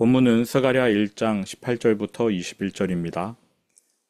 본문은 스가랴 1장 18절부터 21절입니다.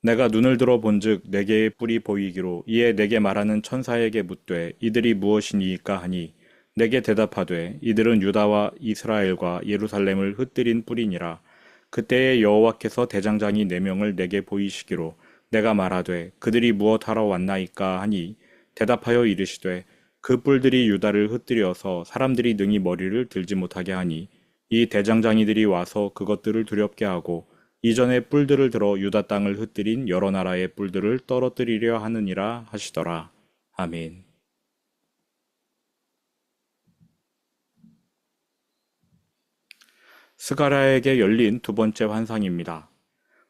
내가 눈을 들어 본즉 네 개의 뿔이 보이기로 이에 내게 말하는 천사에게 묻되 이들이 무엇이니이까 하니 내게 대답하되 이들은 유다와 이스라엘과 예루살렘을 흩뜨린 뿔이니라. 그때에 여호와께서 대장장이 네 명을 내게 보이시기로 내가 말하되 그들이 무엇하러 왔나이까 하니 대답하여 이르시되 그 뿔들이 유다를 흩뜨려서 사람들이 능히 머리를 들지 못하게 하니 이 대장장이들이 와서 그것들을 두렵게 하고 이전에 뿔들을 들어 유다 땅을 흩뜨린 여러 나라의 뿔들을 떨어뜨리려 하느니라 하시더라. 아멘. 스가랴에게 열린 두 번째 환상입니다.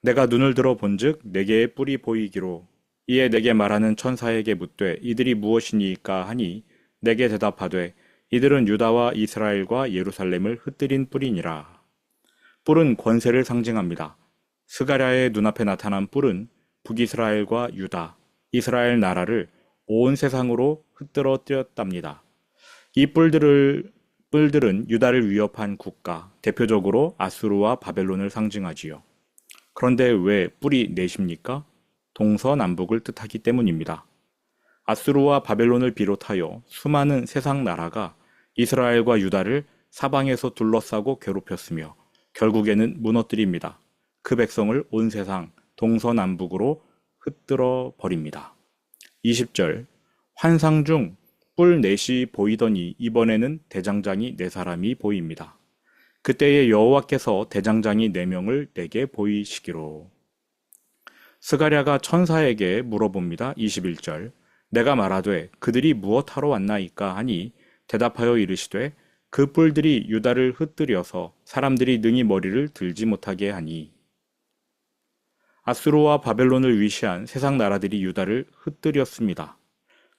내가 눈을 들어 본즉 네 개의 뿔이 보이기로 이에 내게 말하는 천사에게 묻되 이들이 무엇이니까 하니 내게 대답하되 이들은 유다와 이스라엘과 예루살렘을 흩뜨린 뿔이니라. 뿔은 권세를 상징합니다. 스가랴의 눈앞에 나타난 뿔은 북이스라엘과 유다, 이스라엘 나라를 온 세상으로 흩뜨러뜨렸답니다. 이 뿔들은 유다를 위협한 국가, 대표적으로 아수르와 바벨론을 상징하지요. 그런데 왜 뿔이 넷입니까? 동서남북을 뜻하기 때문입니다. 아수르와 바벨론을 비롯하여 수많은 세상 나라가 이스라엘과 유다를 사방에서 둘러싸고 괴롭혔으며 결국에는 무너뜨립니다. 그 백성을 온 세상 동서남북으로 흩뜨러 버립니다. 20절 환상 중 뿔 넷이 보이더니 이번에는 대장장이 네 사람이 보입니다. 그때에 여호와께서 대장장이 네 명을 내게 보이시기로. 스가랴가 천사에게 물어봅니다. 21절 내가 말하되 그들이 무엇하러 왔나이까 하니 대답하여 이르시되 그 뿔들이 유다를 흩뜨려서 사람들이 능히 머리를 들지 못하게 하니. 아수르와 바벨론을 위시한 세상 나라들이 유다를 흩뜨렸습니다.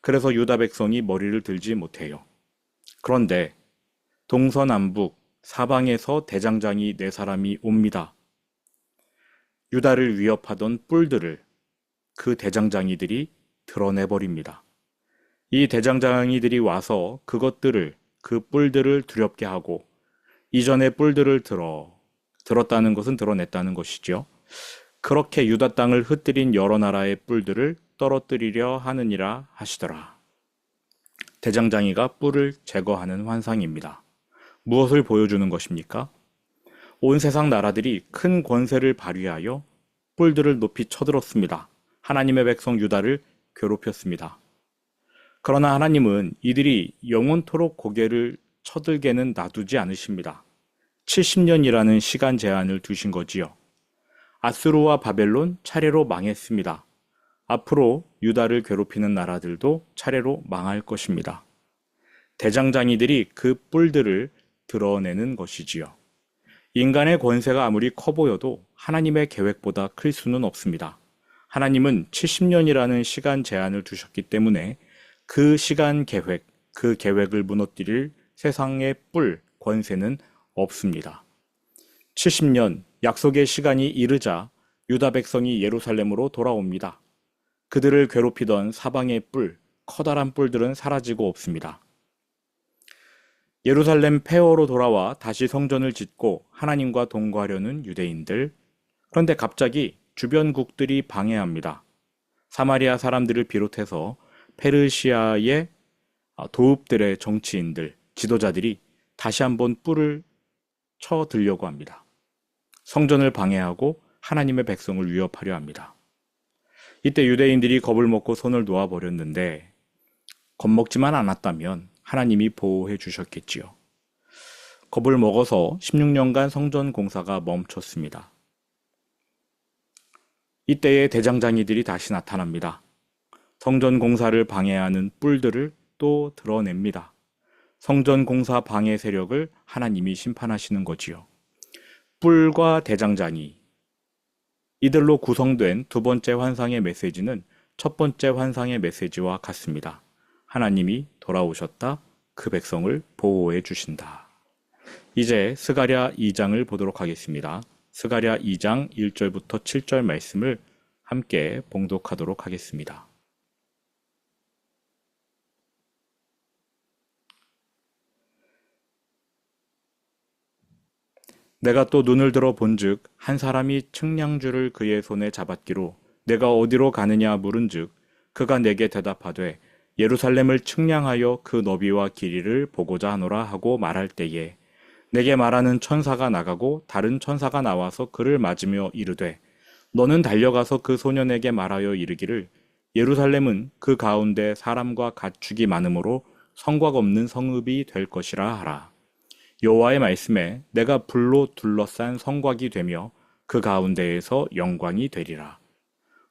그래서 유다 백성이 머리를 들지 못해요. 그런데 동서남북 사방에서 대장장이 네 사람이 옵니다. 유다를 위협하던 뿔들을 그 대장장이들이 드러내버립니다. 이 대장장이들이 와서 그 뿔들을 두렵게 하고 이전에 뿔들을 들었다는 것은 드러냈다는 것이죠. 그렇게 유다 땅을 흩뜨린 여러 나라의 뿔들을 떨어뜨리려 하느니라 하시더라. 대장장이가 뿔을 제거하는 환상입니다. 무엇을 보여주는 것입니까? 온 세상 나라들이 큰 권세를 발휘하여 뿔들을 높이 쳐들었습니다. 하나님의 백성 유다를 괴롭혔습니다. 그러나 하나님은 이들이 영원토록 고개를 쳐들게는 놔두지 않으십니다. 70년이라는 시간 제한을 두신 거지요. 아수르와 바벨론 차례로 망했습니다. 앞으로 유다를 괴롭히는 나라들도 차례로 망할 것입니다. 대장장이들이 그 뿔들을 드러내는 것이지요. 인간의 권세가 아무리 커 보여도 하나님의 계획보다 클 수는 없습니다. 하나님은 70년이라는 시간 제한을 두셨기 때문에 그 시간 계획, 그 계획을 무너뜨릴 세상의 뿔, 권세는 없습니다. 70년, 약속의 시간이 이르자 유다 백성이 예루살렘으로 돌아옵니다. 그들을 괴롭히던 사방의 뿔, 커다란 뿔들은 사라지고 없습니다. 예루살렘 폐허로 돌아와 다시 성전을 짓고 하나님과 동거하려는 유대인들. 그런데 갑자기 주변국들이 방해합니다. 사마리아 사람들을 비롯해서 페르시아의 도읍들의 정치인들, 지도자들이 다시 한번 뿔을 쳐들려고 합니다. 성전을 방해하고 하나님의 백성을 위협하려 합니다. 이때 유대인들이 겁을 먹고 손을 놓아버렸는데 겁먹지만 않았다면 하나님이 보호해 주셨겠지요. 겁을 먹어서 16년간 성전 공사가 멈췄습니다. 이때에 대장장이들이 다시 나타납니다. 성전 공사를 방해하는 뿔들을 또 드러냅니다. 성전 공사 방해 세력을 하나님이 심판하시는 거지요. 뿔과 대장장이, 이들로 구성된 두 번째 환상의 메시지는 첫 번째 환상의 메시지와 같습니다. 하나님이 돌아오셨다. 그 백성을 보호해 주신다. 이제 스가랴 2장을 보도록 하겠습니다. 스가랴 2장 1절부터 7절 말씀을 함께 봉독하도록 하겠습니다. 내가 또 눈을 들어 본즉 한 사람이 측량줄을 그의 손에 잡았기로 내가 어디로 가느냐 물은즉 그가 내게 대답하되 예루살렘을 측량하여 그 너비와 길이를 보고자 하노라 하고 말할 때에 내게 말하는 천사가 나가고 다른 천사가 나와서 그를 맞으며 이르되 너는 달려가서 그 소년에게 말하여 이르기를 예루살렘은 그 가운데 사람과 가축이 많으므로 성곽 없는 성읍이 될 것이라 하라. 여호와의 말씀에 내가 불로 둘러싼 성곽이 되며 그 가운데에서 영광이 되리라.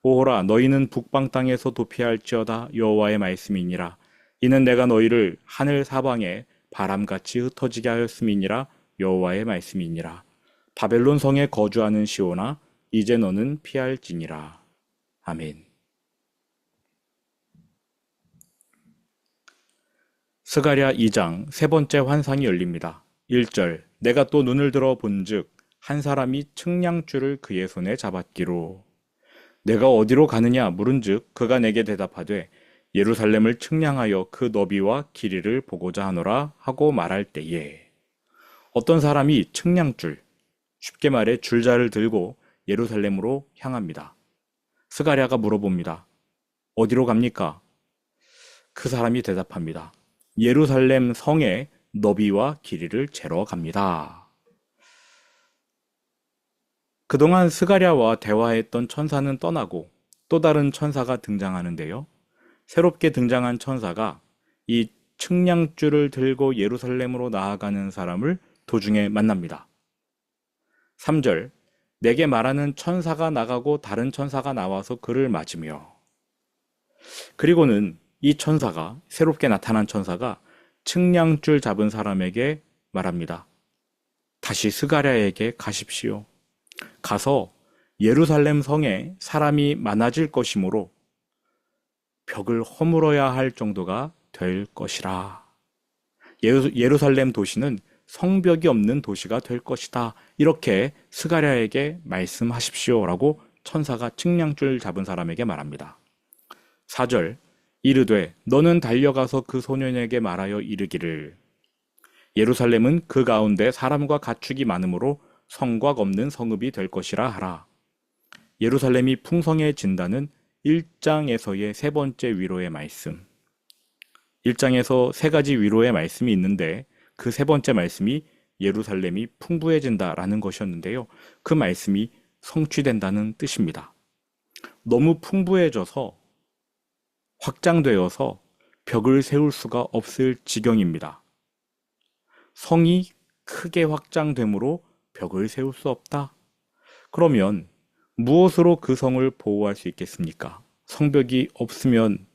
오호라 너희는 북방 땅에서 도피할지어다. 여호와의 말씀이니라. 이는 내가 너희를 하늘 사방에 바람같이 흩어지게 하였음이니라. 여호와의 말씀이니라. 바벨론 성에 거주하는 시온아 이제 너는 피할지니라. 아멘. 스가랴 2장 세 번째 환상이 열립니다. 1절 내가 또 눈을 들어 본즉 한 사람이 측량줄을 그의 손에 잡았기로 내가 어디로 가느냐 물은즉 그가 내게 대답하되 예루살렘을 측량하여 그 너비와 길이를 보고자 하노라 하고 말할 때에 어떤 사람이 측량줄, 쉽게 말해 줄자를 들고 예루살렘으로 향합니다. 스가랴가 물어봅니다. 어디로 갑니까? 그 사람이 대답합니다. 예루살렘 성의 너비와 길이를 재러 갑니다. 그동안 스가랴와 대화했던 천사는 떠나고 또 다른 천사가 등장하는데요. 새롭게 등장한 천사가 이 측량줄을 들고 예루살렘으로 나아가는 사람을 도중에 만납니다. 3절 내게 말하는 천사가 나가고 다른 천사가 나와서 그를 맞으며 그리고는 이 천사가 새롭게 나타난 천사가 측량줄 잡은 사람에게 말합니다. 다시 스가랴에게 가십시오. 가서 예루살렘 성에 사람이 많아질 것이므로 벽을 허물어야 할 정도가 될 것이라. 예루살렘 도시는 성벽이 없는 도시가 될 것이다. 이렇게 스가랴에게 말씀하십시오라고 천사가 측량줄 잡은 사람에게 말합니다. 4절 이르되 너는 달려가서 그 소년에게 말하여 이르기를 예루살렘은 그 가운데 사람과 가축이 많으므로 성곽 없는 성읍이 될 것이라 하라. 예루살렘이 풍성해진다는 1장에서의 세 번째 위로의 말씀. 1장에서 세 가지 위로의 말씀이 있는데 그 세 번째 말씀이 예루살렘이 풍부해진다라는 것이었는데요. 그 말씀이 성취된다는 뜻입니다. 너무 풍부해져서 확장되어서 벽을 세울 수가 없을 지경입니다. 성이 크게 확장되므로 벽을 세울 수 없다. 그러면 무엇으로 그 성을 보호할 수 있겠습니까? 성벽이 없으면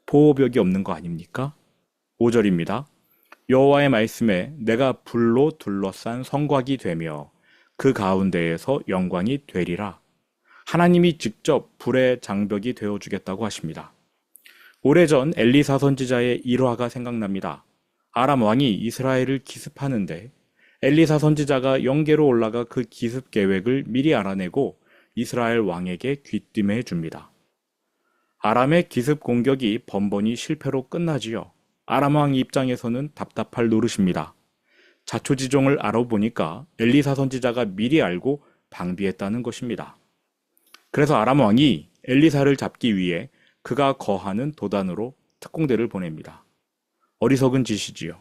보호벽이 없는 거 아닙니까? 5절입니다. 여호와의 말씀에 내가 불로 둘러싼 성곽이 되며 그 가운데에서 영광이 되리라. 하나님이 직접 불의 장벽이 되어주겠다고 하십니다. 오래전 엘리사 선지자의 일화가 생각납니다. 아람 왕이 이스라엘을 기습하는데 엘리사 선지자가 영계로 올라가 그 기습 계획을 미리 알아내고 이스라엘 왕에게 귀띔해 줍니다. 아람의 기습 공격이 번번이 실패로 끝나지요. 아람 왕 입장에서는 답답할 노릇입니다. 자초지종을 알아보니까 엘리사 선지자가 미리 알고 방비했다는 것입니다. 그래서 아람 왕이 엘리사를 잡기 위해 그가 거하는 도단으로 특공대를 보냅니다. 어리석은 짓이지요.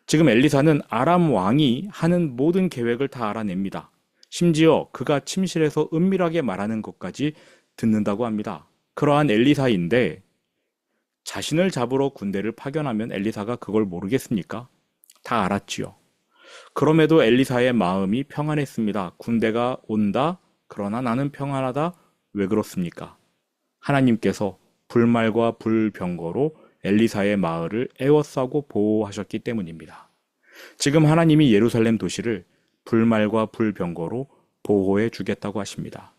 지금 엘리사는 아람 왕이 하는 모든 계획을 다 알아냅니다. 심지어 그가 침실에서 은밀하게 말하는 것까지 듣는다고 합니다. 그러한 엘리사인데 자신을 잡으러 군대를 파견하면 엘리사가 그걸 모르겠습니까? 다 알았지요. 그럼에도 엘리사의 마음이 평안했습니다. 군대가 온다. 그러나 나는 평안하다. 왜 그렇습니까? 하나님께서 불말과 불병거로 엘리사의 마을을 에워싸고 보호하셨기 때문입니다. 지금 하나님이 예루살렘 도시를 불말과 불병거로 보호해 주겠다고 하십니다.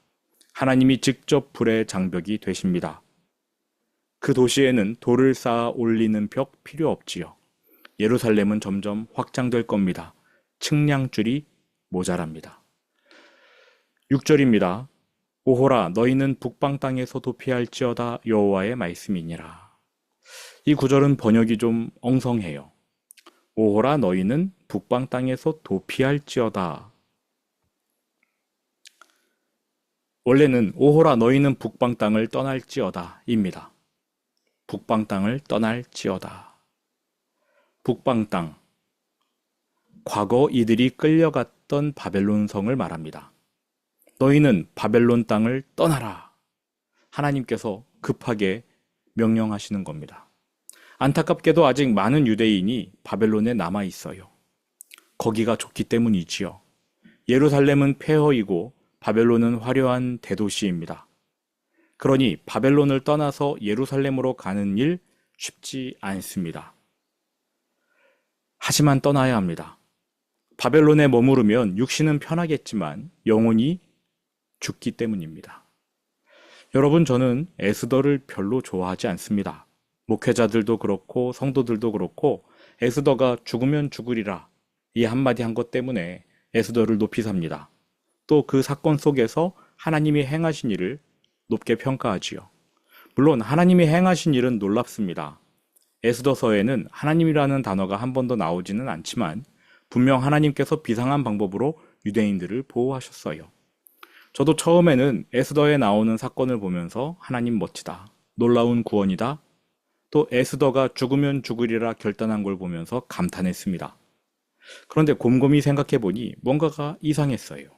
하나님이 직접 불의 장벽이 되십니다. 그 도시에는 돌을 쌓아 올리는 벽 필요 없지요. 예루살렘은 점점 확장될 겁니다. 측량줄이 모자랍니다. 6절입니다. 오호라 너희는 북방 땅에서 도피할지어다 여호와의 말씀이니라. 이 구절은 번역이 좀 엉성해요. 오호라 너희는 북방 땅에서 도피할지어다 원래는 오호라 너희는 북방 땅을 떠날지어다 입니다. 북방 땅을 떠날지어다. 북방 땅. 과거 이들이 끌려갔던 바벨론 성을 말합니다. 너희는 바벨론 땅을 떠나라. 하나님께서 급하게 명령하시는 겁니다. 안타깝게도 아직 많은 유대인이 바벨론에 남아 있어요. 거기가 좋기 때문이지요. 예루살렘은 폐허이고 바벨론은 화려한 대도시입니다. 그러니 바벨론을 떠나서 예루살렘으로 가는 일 쉽지 않습니다. 하지만 떠나야 합니다. 바벨론에 머무르면 육신은 편하겠지만 영혼이 죽기 때문입니다. 여러분, 저는 에스더를 별로 좋아하지 않습니다. 목회자들도 그렇고 성도들도 그렇고 에스더가 죽으면 죽으리라 이 한마디 한 것 때문에 에스더를 높이 삽니다. 또 그 사건 속에서 하나님이 행하신 일을 높게 평가하지요. 물론 하나님이 행하신 일은 놀랍습니다. 에스더서에는 하나님이라는 단어가 한 번도 나오지는 않지만 분명 하나님께서 비상한 방법으로 유대인들을 보호하셨어요. 저도 처음에는 에스더에 나오는 사건을 보면서 하나님 멋지다, 놀라운 구원이다, 또 에스더가 죽으면 죽으리라 결단한 걸 보면서 감탄했습니다. 그런데 곰곰이 생각해보니 뭔가가 이상했어요.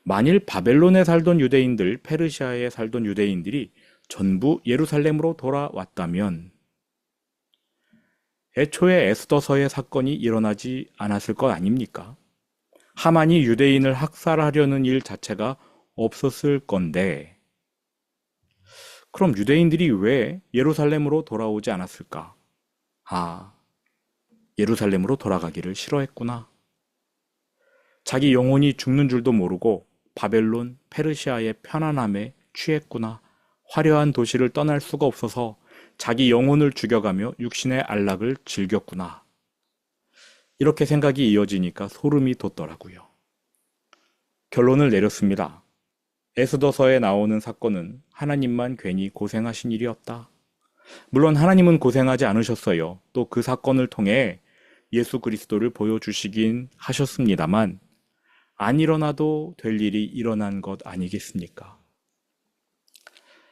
만일 바벨론에 살던 유대인들, 페르시아에 살던 유대인들이 전부 예루살렘으로 돌아왔다면 애초에 에스더서의 사건이 일어나지 않았을 것 아닙니까? 하만이 유대인을 학살하려는 일 자체가 없었을 건데, 그럼 유대인들이 왜 예루살렘으로 돌아오지 않았을까? 예루살렘으로 돌아가기를 싫어했구나. 자기 영혼이 죽는 줄도 모르고 바벨론, 페르시아의 편안함에 취했구나. 화려한 도시를 떠날 수가 없어서 자기 영혼을 죽여가며 육신의 안락을 즐겼구나. 이렇게 생각이 이어지니까 소름이 돋더라고요. 결론을 내렸습니다. 에스더서에 나오는 사건은 하나님만 괜히 고생하신 일이었다. 물론 하나님은 고생하지 않으셨어요. 또 그 사건을 통해 예수 그리스도를 보여주시긴 하셨습니다만 안 일어나도 될 일이 일어난 것 아니겠습니까?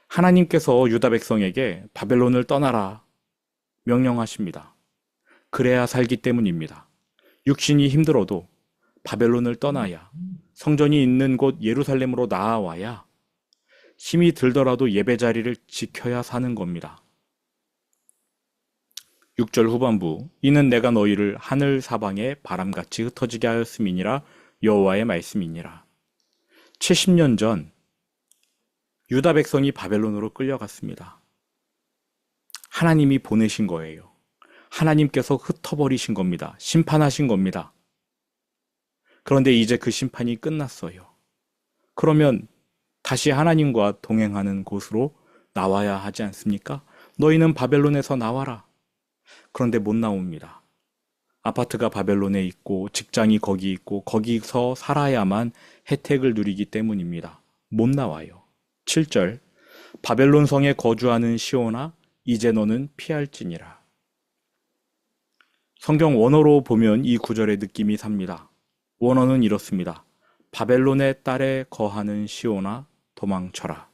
하나님께서 유다 백성에게 바벨론을 떠나라 명령하십니다. 그래야 살기 때문입니다. 육신이 힘들어도 바벨론을 떠나야, 성전이 있는 곳 예루살렘으로 나아와야, 힘이 들더라도 예배 자리를 지켜야 사는 겁니다. 6절 후반부, 이는 내가 너희를 하늘 사방에 바람같이 흩어지게 하였음이니라. 여호와의 말씀이니라. 70년 전 유다 백성이 바벨론으로 끌려갔습니다. 하나님이 보내신 거예요. 하나님께서 흩어버리신 겁니다. 심판하신 겁니다. 그런데 이제 그 심판이 끝났어요. 그러면 다시 하나님과 동행하는 곳으로 나와야 하지 않습니까? 너희는 바벨론에서 나와라. 그런데 못 나옵니다. 아파트가 바벨론에 있고 직장이 거기 있고 거기서 살아야만 혜택을 누리기 때문입니다. 못 나와요. 7절, 바벨론 성에 거주하는 시온아, 이제 너는 피할지니라. 성경 원어로 보면 이 구절의 느낌이 삽니다. 원어는 이렇습니다. 바벨론의 딸에 거하는 시온아, 도망쳐라.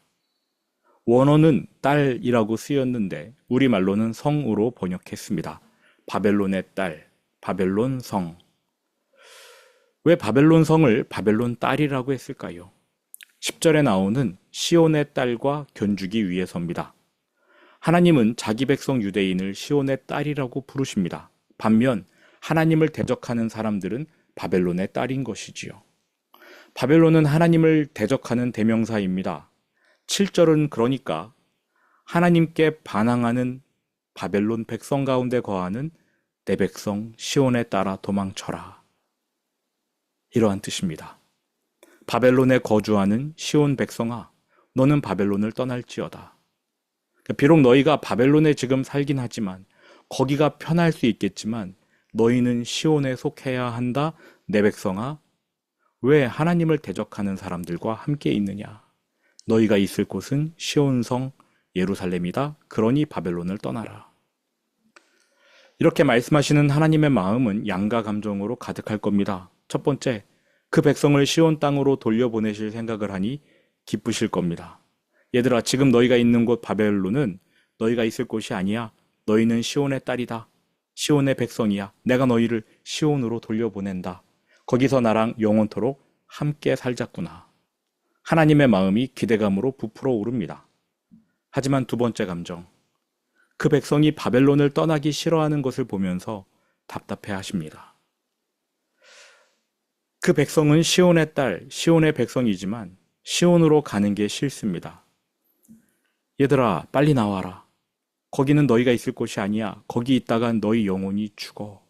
원어는 딸이라고 쓰였는데 우리말로는 성으로 번역했습니다. 바벨론의 딸, 바벨론 성. 왜 바벨론 성을 바벨론 딸이라고 했을까요? 10절에 나오는 시온의 딸과 견주기 위해서입니다. 하나님은 자기 백성 유대인을 시온의 딸이라고 부르십니다. 반면 하나님을 대적하는 사람들은 바벨론의 딸인 것이지요. 바벨론은 하나님을 대적하는 대명사입니다. 7절은 그러니까 하나님께 반항하는 바벨론 백성 가운데 거하는 내 백성 시온에 따라 도망쳐라. 이러한 뜻입니다. 바벨론에 거주하는 시온 백성아, 너는 바벨론을 떠날지어다. 비록 너희가 바벨론에 지금 살긴 하지만 거기가 편할 수 있겠지만 너희는 시온에 속해야 한다. 내 백성아, 왜 하나님을 대적하는 사람들과 함께 있느냐? 너희가 있을 곳은 시온성 예루살렘이다. 그러니 바벨론을 떠나라. 이렇게 말씀하시는 하나님의 마음은 양가 감정으로 가득할 겁니다. 첫 번째, 그 백성을 시온 땅으로 돌려보내실 생각을 하니 기쁘실 겁니다. 얘들아, 지금 너희가 있는 곳 바벨론은 너희가 있을 곳이 아니야. 너희는 시온의 딸이다. 시온의 백성이야. 내가 너희를 시온으로 돌려보낸다. 거기서 나랑 영원토록 함께 살자꾸나. 하나님의 마음이 기대감으로 부풀어 오릅니다. 하지만 두 번째 감정, 그 백성이 바벨론을 떠나기 싫어하는 것을 보면서 답답해 하십니다. 그 백성은 시온의 딸, 시온의 백성이지만 시온으로 가는 게 싫습니다. 얘들아, 빨리 나와라. 거기는 너희가 있을 곳이 아니야. 거기 있다간 너희 영혼이 죽어.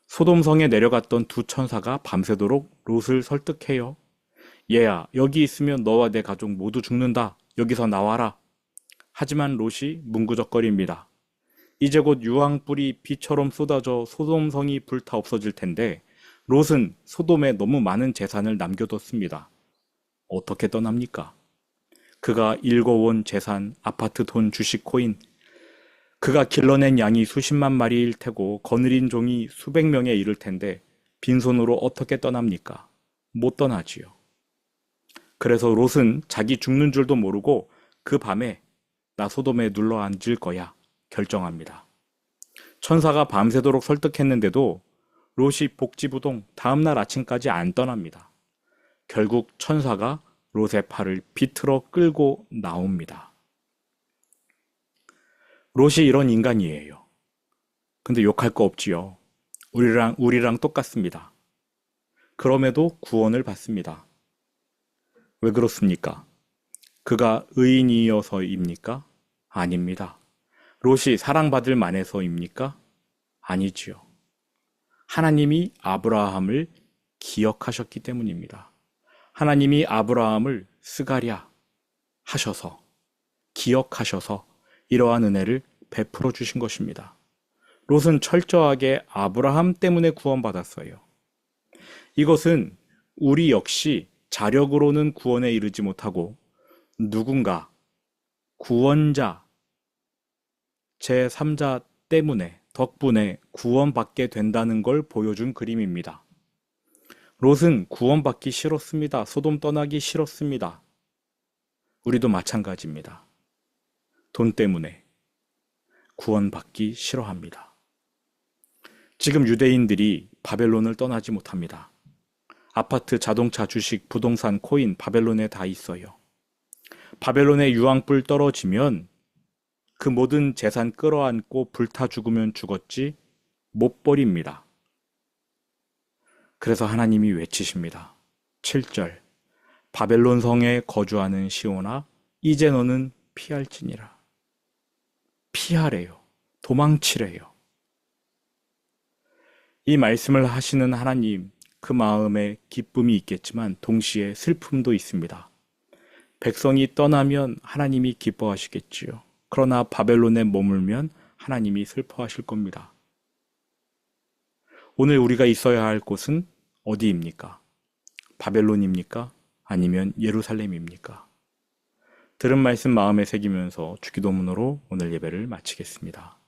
소돔성에 내려갔던 두 천사가 밤새도록 롯을 설득해요. 얘야, 여기 있으면 너와 내 가족 모두 죽는다. 여기서 나와라. 하지만 롯이 뭉구적거립니다. 이제 곧 유황불이 비처럼 쏟아져 소돔성이 불타 없어질 텐데 롯은 소돔에 너무 많은 재산을 남겨뒀습니다. 어떻게 떠납니까? 그가 일궈온 재산, 아파트, 돈, 주식, 코인, 그가 길러낸 양이 수십만 마리일 테고 거느린 종이 수백 명에 이를 텐데 빈손으로 어떻게 떠납니까? 못 떠나지요. 그래서 롯은 자기 죽는 줄도 모르고 그 밤에 나 소돔에 눌러 앉을 거야 결정합니다. 천사가 밤새도록 설득했는데도 롯이 복지부동 다음날 아침까지 안 떠납니다. 결국 천사가 롯의 팔을 비틀어 끌고 나옵니다. 롯이 이런 인간이에요. 근데 욕할 거 없지요. 우리랑 똑같습니다. 그럼에도 구원을 받습니다. 왜 그렇습니까? 그가 의인이어서입니까? 아닙니다. 롯이 사랑받을 만해서입니까? 아니지요. 하나님이 아브라함을 기억하셨기 때문입니다. 하나님이 아브라함을 스가랴 하셔서, 기억하셔서 이러한 은혜를 베풀어 주신 것입니다. 롯은 철저하게 아브라함 때문에 구원받았어요. 이것은 우리 역시 자력으로는 구원에 이르지 못하고 누군가, 구원자, 제3자 때문에, 덕분에 구원받게 된다는 걸 보여준 그림입니다. 롯은 구원받기 싫었습니다. 소돔 떠나기 싫었습니다. 우리도 마찬가지입니다. 돈 때문에 구원받기 싫어합니다. 지금 유대인들이 바벨론을 떠나지 못합니다. 아파트, 자동차, 주식, 부동산, 코인 바벨론에 다 있어요. 바벨론에 유황불 떨어지면 그 모든 재산 끌어안고 불타 죽으면 죽었지 못 버립니다. 그래서 하나님이 외치십니다. 7절 바벨론 성에 거주하는 시온아 이제 너는 피할지니라. 피하래요. 도망치래요. 이 말씀을 하시는 하나님, 그 마음에 기쁨이 있겠지만 동시에 슬픔도 있습니다. 백성이 떠나면 하나님이 기뻐하시겠지요. 그러나 바벨론에 머물면 하나님이 슬퍼하실 겁니다. 오늘 우리가 있어야 할 곳은 어디입니까? 바벨론입니까? 아니면 예루살렘입니까? 들은 말씀 마음에 새기면서 주기도문으로 오늘 예배를 마치겠습니다.